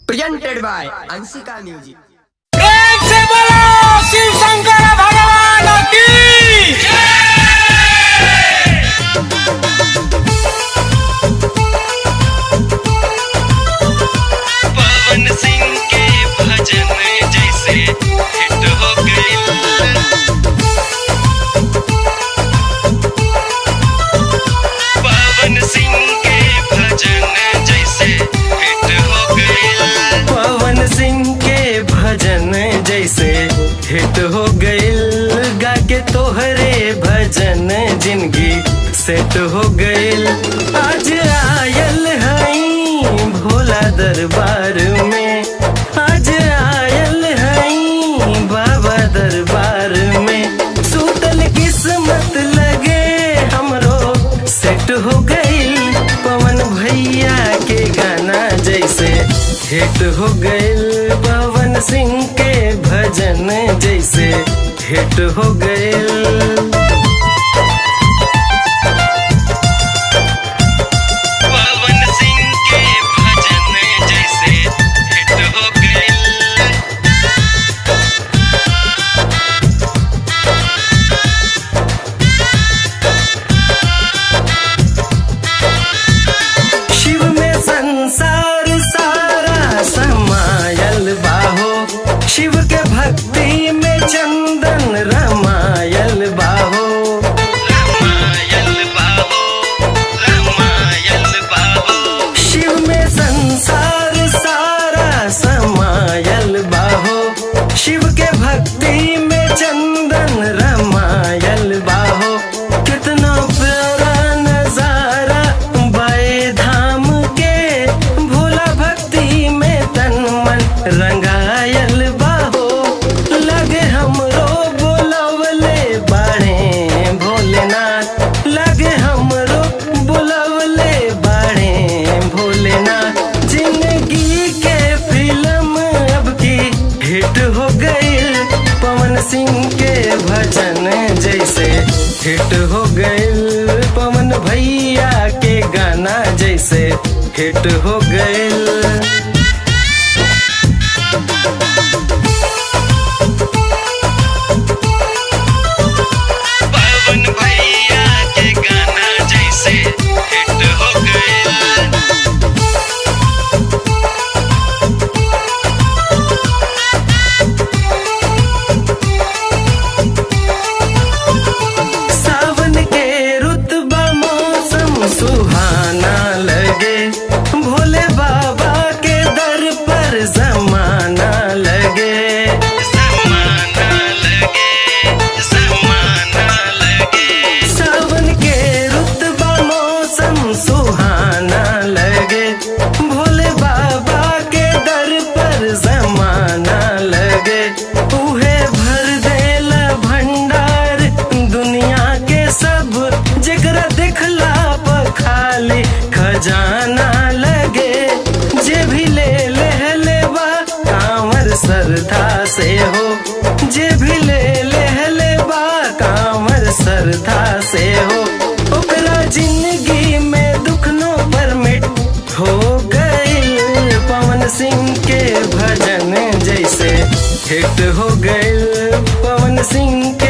Presented by Anshika music. प्रेम से बोलो शिव शंकर भगवान की। पवन सिंह के भजन जैसे हिट हो गई। पवन सिंह के भजन जैसे हिट हो गई। पवन सिंह के भजन जैसे हिट हो गइल। गा के तोहरे भजन जिंदगी सेट हो गइल। आज आयल हई भोला दरबार में, आज आयल हई बाबा दरबार में। सूतल किस्मत लगे हमरो सेट हो गइल। पवन भैया के गाना जैसे हिट हो गइल। पवन सिंह के भजन जैसे हिट हो गइल। पवन सिंह के भजन जैसे हिट हो गई। शिव में संसार सारा समायल बाहो। शिव के भक्ति में चंदन रमायल बाहो। रामायल बाहो, रामायल बाहो। शिव में संसार सारा समायल बाहो। शिव के भक्ति में चंदन रमायल बाहो। कितना प्यारा नजारा बाए धाम के। भोला भक्ति में तन मन रंगायल बाहो। लगे हमरो बोलवले बाड़े भोलेनाथ। लगे हमरो बोलवले बाड़े भोलेनाथ। जिंदगी के फिल्म अब की हिट हो गई। पवन सिंह के भजन जैसे हिट हो गइल। पवन भैया के गाना जैसे हिट हो गइल। पवन भैया के गाना जैसे हिट हो गई। सावन के रुतबा मौसम सुहाना लगे। भोले बाबा के दर पर जमाना लगे। जमाना लगे, जमाना लगे। सावन के रुतबा मौसम सुहाना लगे। भोले बाबा के दर पर जमाना लगे। उहे भर देला भंडार दुनिया के सब। जेकरा देखला पर खाली खजाना लगे। जे भी ले लेबा कांवर श्रद्धा से हो। जे भी ले लेबा कांवर श्रद्धा से हो। ओकरा जिंदगी में दुख नो परमिट हो गइल। पवन सिंह के भजन जैसे हिट हो गइल। पवन सिंह के